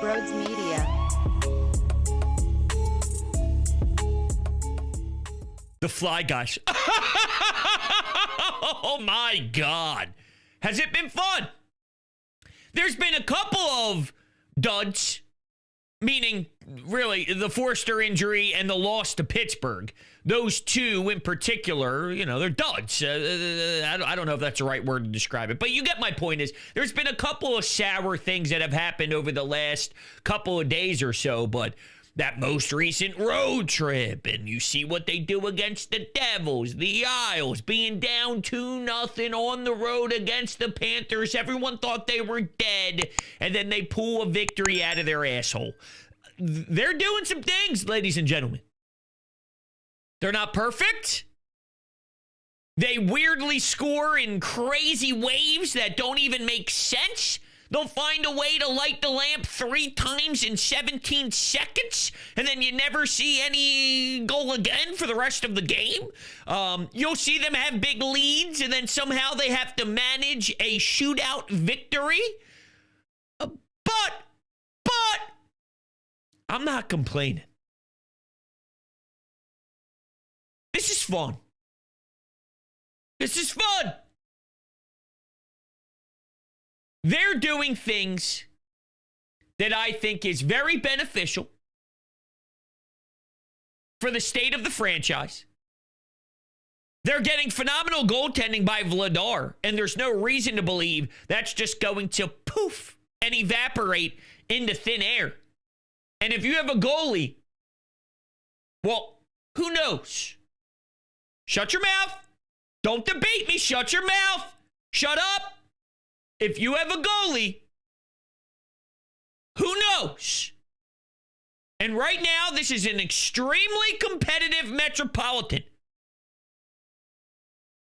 Brodes Media. The Fly Guys. Oh my God. Has it been fun? There's been a couple of duds, meaning really the Foerster injury and the loss to Pittsburgh. Those two in particular, you know, they're duds. I don't know if that's the right word to describe it, but you get my point. Is there's been a couple of sour things that have happened over the last couple of days or so, but that most recent road trip, and you see what they do against the Devils, the Isles, being down 2-0 on the road against the Panthers. Everyone thought they were dead, and then they pull a victory out of their asshole. They're doing some things, ladies and gentlemen. They're not perfect. They weirdly score in crazy waves that don't even make sense. They'll find a way to light the lamp 3 times in 17 seconds, and then you never see any goal again for the rest of the game. You'll see them have big leads, and then somehow they have to manage a shootout victory. But, I'm not complaining. This is fun. This is fun. They're doing things that I think is very beneficial for the state of the franchise. They're getting phenomenal goaltending by Vladar, and there's no reason to believe that's just going to poof and evaporate into thin air. And if you have a goalie, well, who knows? Shut your mouth. Don't debate me. Shut your mouth. Shut up. If you have a goalie, who knows? And right now, this is an extremely competitive Metropolitan.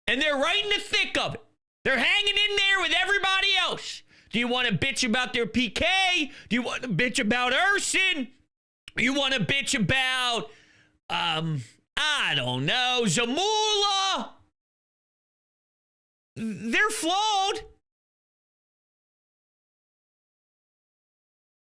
And they're right in the thick of it. They're hanging in there with everybody else. Do you want to bitch about their PK? Do you want to bitch about Urson? You want to bitch about, I don't know, Zamula? They're flawed.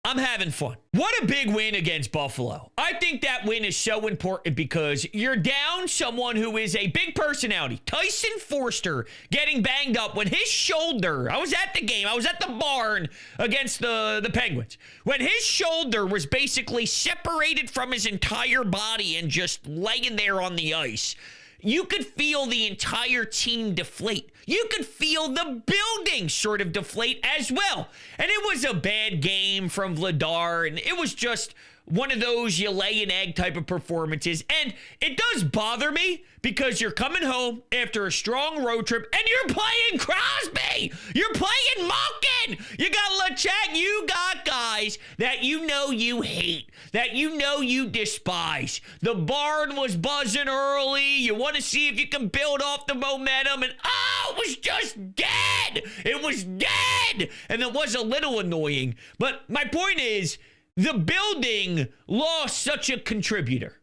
I'm having fun. What a big win against Buffalo. I think that win is so important because you're down someone who is a big personality. Tyson Foerster getting banged up when his shoulder, I was at the game, I was at the barn against the Penguins, when his shoulder was basically separated from his entire body and just laying there on the ice. You could feel the entire team deflate. You could feel the building sort of deflate as well. And it was a bad game from Vladar, and it was just one of those you lay an egg type of performances. And it does bother me because you're coming home after a strong road trip and you're playing Crosby. You're playing Malkin. You got LeChat. You got guys that you know you hate, that you know you despise. The barn was buzzing early. You want to see if you can build off the momentum. And it was just dead. It was dead. And it was a little annoying. But my point is, the building lost such a contributor.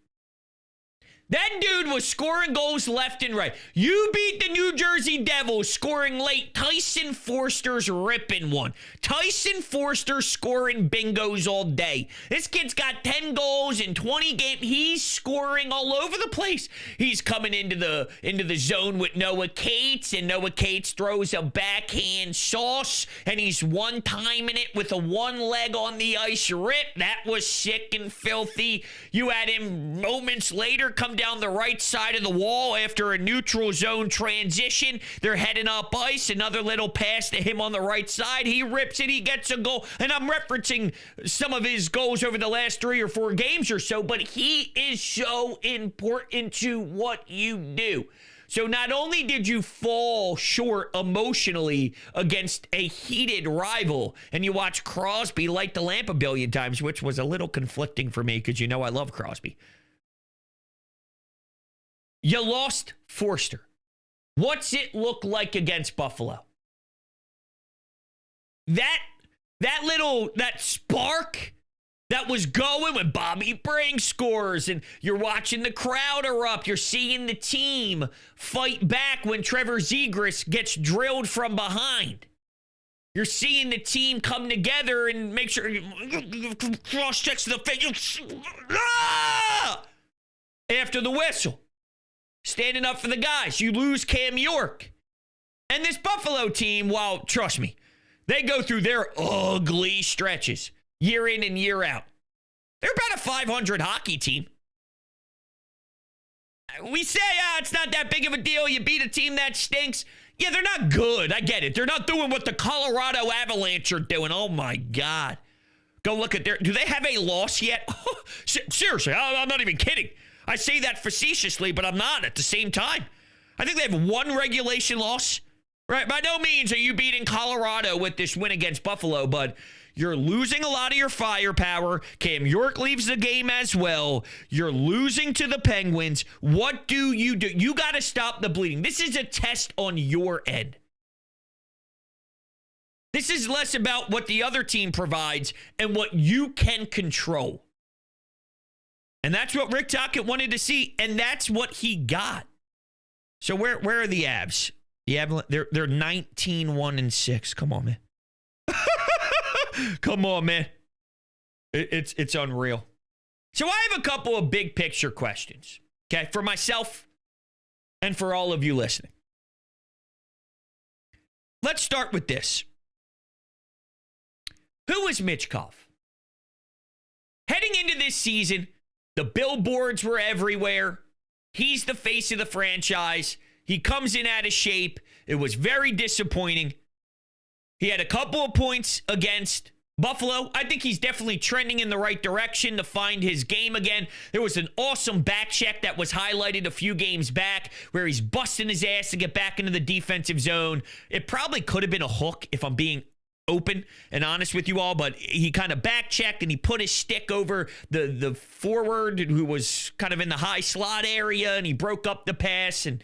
That dude was scoring goals left and right. You beat the New Jersey Devils scoring late. Tyson Foerster's ripping one. Tyson Foerster scoring bingos all day. This kid's got 10 goals in 20 games. He's scoring all over the place. He's coming into the zone with Noah Cates, and Noah Cates throws a backhand sauce, and he's one-timing it with a one leg on the ice rip. That was sick and filthy. You had him moments later come down the right side of the wall after a neutral zone transition. They're heading up ice. Another little pass to him on the right side. He rips it. He gets a goal. And I'm referencing some of his goals over the last 3 or 4 games or so, but he is so important to what you do. So not only did you fall short emotionally against a heated rival, and you watch Crosby light the lamp a billion times, which was a little conflicting for me because you know I love Crosby. You lost Foerster. What's it look like against Buffalo? That spark that was going when Bobby Brink scores, and you're watching the crowd erupt. You're seeing the team fight back when Trevor Zegras gets drilled from behind. You're seeing the team come together and make sure cross checks to the face. After the whistle. Standing up for the guys. You lose Cam York. And this Buffalo team, well, trust me, they go through their ugly stretches year in and year out. They're about a 500 hockey team. We say, it's not that big of a deal. You beat a team that stinks. Yeah, they're not good. I get it. They're not doing what the Colorado Avalanche are doing. Oh, my God. Go look at do they have a loss yet? Seriously, I'm not even kidding. I say that facetiously, but I'm not at the same time. I think they have one regulation loss. Right? By no means are you beating Colorado with this win against Buffalo, but you're losing a lot of your firepower. Cam York leaves the game as well. You're losing to the Penguins. What do? You got to stop the bleeding. This is a test on your end. This is less about what the other team provides and what you can control. And that's what Rick Tocchet wanted to see, and that's what he got. So where are the Avs? The Avalanche, they're 19-1-6. Come on, man. Come on, man. It's unreal. So I have a couple of big picture questions, okay, for myself and for all of you listening. Let's start with this. Who is Michkov? Heading into this season, the billboards were everywhere. He's the face of the franchise. He comes in out of shape. It was very disappointing. He had a couple of points against Buffalo. I think he's definitely trending in the right direction to find his game again. There was an awesome back check that was highlighted a few games back where he's busting his ass to get back into the defensive zone. It probably could have been a hook if I'm being open and honest with you all, but he kind of back checked and he put his stick over the forward who was kind of in the high slot area, and he broke up the pass. And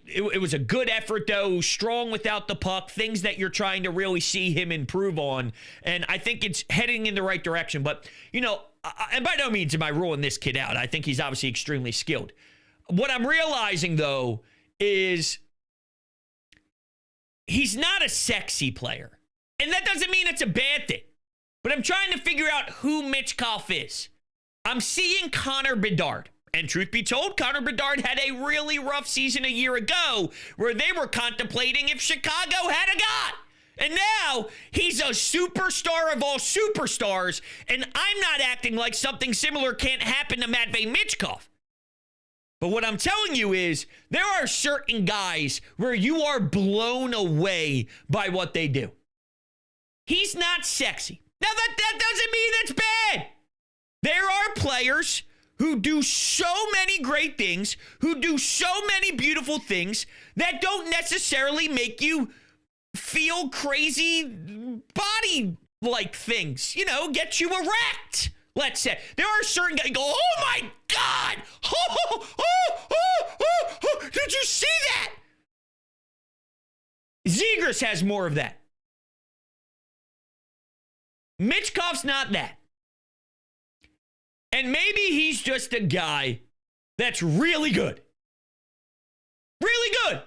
it was a good effort, though. Strong without the puck. Things that you're trying to really see him improve on. And I think it's heading in the right direction. But, you know, and by no means am I ruling this kid out. I think he's obviously extremely skilled. What I'm realizing, though, is he's not a sexy player. And that doesn't mean it's a bad thing. But I'm trying to figure out who Michkov is. I'm seeing Connor Bedard. And truth be told, Connor Bedard had a really rough season a year ago where they were contemplating if Chicago had a god. And now he's a superstar of all superstars. And I'm not acting like something similar can't happen to Matvei Michkov. But what I'm telling you is there are certain guys where you are blown away by what they do. He's not sexy. Now, that doesn't mean it's bad. There are players who do so many great things, who do so many beautiful things that don't necessarily make you feel crazy body-like things. You know, get you erect, let's say. There are certain guys who go, oh my God! Did you see that? Zegras has more of that. Michkov's not that. And maybe he's just a guy that's really good. Really good.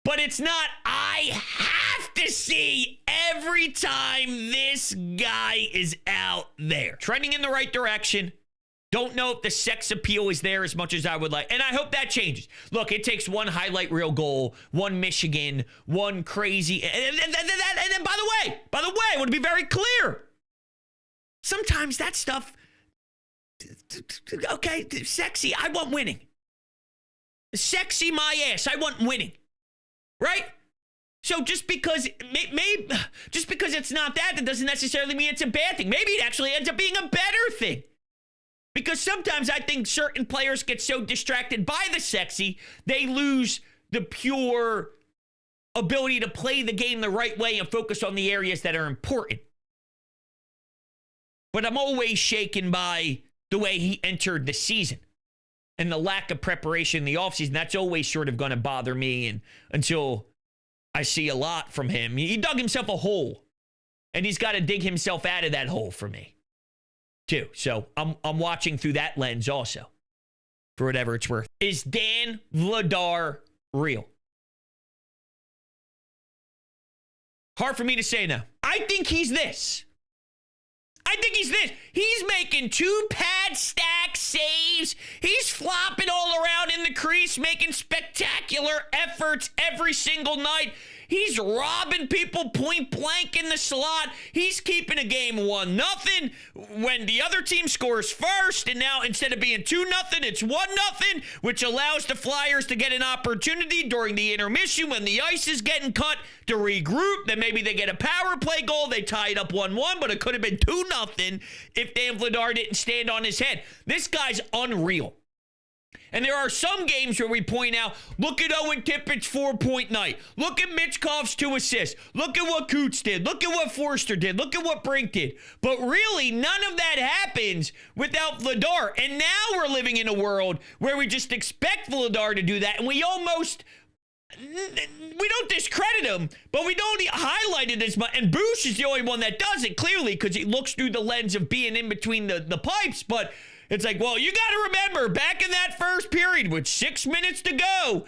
But it's not, I have to see every time this guy is out there. Trending in the right direction. Don't know if the sex appeal is there as much as I would like. And I hope that changes. Look, it takes one highlight reel goal, one Michigan, one crazy. And then by the way, I want to be very clear. Sometimes that stuff, okay, sexy, I want winning. Sexy my ass, I want winning. Right? So just because it's not that doesn't necessarily mean it's a bad thing. Maybe it actually ends up being a better thing. Because sometimes I think certain players get so distracted by the sexy, they lose the pure ability to play the game the right way and focus on the areas that are important. But I'm always shaken by the way he entered the season and the lack of preparation in the offseason. That's always sort of going to bother me, and until I see a lot from him. He dug himself a hole, and he's got to dig himself out of that hole for me, too. So I'm watching through that lens also, for whatever it's worth. Is Dan Vladar real? Hard for me to say now. I think he's this. He's making 2 pad stack saves. He's flopping all around in the crease, making spectacular efforts every single night. He's robbing people point blank in the slot. He's keeping a game 1-0 when the other team scores first. And now instead of being 2-0, it's 1-0, which allows the Flyers to get an opportunity during the intermission when the ice is getting cut to regroup. Then maybe they get a power play goal. They tie it up 1-1, but it could have been 2-0 if Dan Vladar didn't stand on his head. This guy's unreal. And there are some games where we point out, look at Owen Tippett's 4-point night. Look at Mitchkov's 2 assists. Look at what Coots did. Look at what Foerster did. Look at what Brink did. But really, none of that happens without Vladar. And now we're living in a world where we just expect Vladar to do that. And we don't discredit him, but we don't highlight it as much. And Bush is the only one that does it, clearly, because he looks through the lens of being in between the pipes. But it's like, well, you got to remember, back in that first period with 6 minutes to go,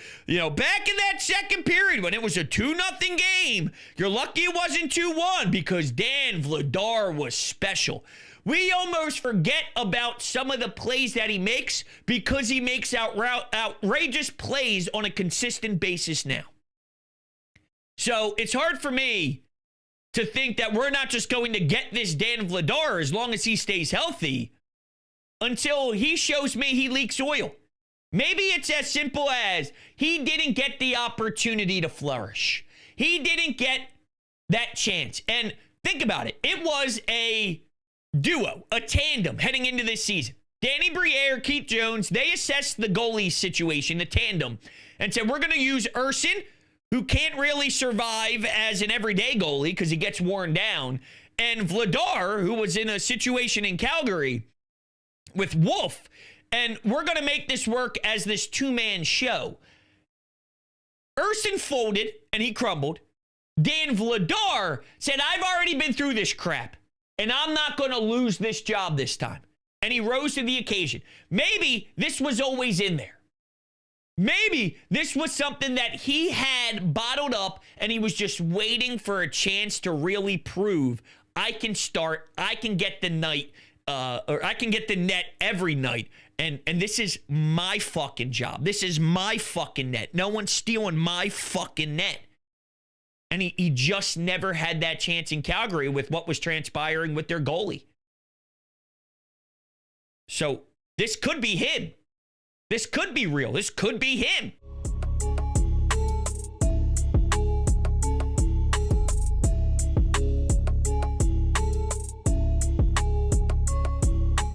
back in that second period when it was a 2-0 game, you're lucky it wasn't 2-1 because Dan Vladar was special. We almost forget about some of the plays that he makes because he makes outrageous plays on a consistent basis now. So it's hard for me to think that we're not just going to get this Dan Vladar as long as he stays healthy until he shows me he leaks oil. Maybe it's as simple as he didn't get the opportunity to flourish. He didn't get that chance. And think about it. It was a duo, a tandem heading into this season. Danny Briere, Keith Jones, they assessed the goalie situation, the tandem, and said, we're going to use Urson, who can't really survive as an everyday goalie because he gets worn down, and Vladar, who was in a situation in Calgary with Wolf, and we're going to make this work as this 2-man show. Urson folded, and he crumbled. Dan Vladar said, I've already been through this crap, and I'm not going to lose this job this time. And he rose to the occasion. Maybe this was always in there. Maybe this was something that he had bottled up, and he was just waiting for a chance to really prove, I can start, I can get the night, or I can get the net every night, and this is my fucking job. This is my fucking net. No one's stealing my fucking net. And he just never had that chance in Calgary with what was transpiring with their goalie. So this could be him. This could be real. This could be him.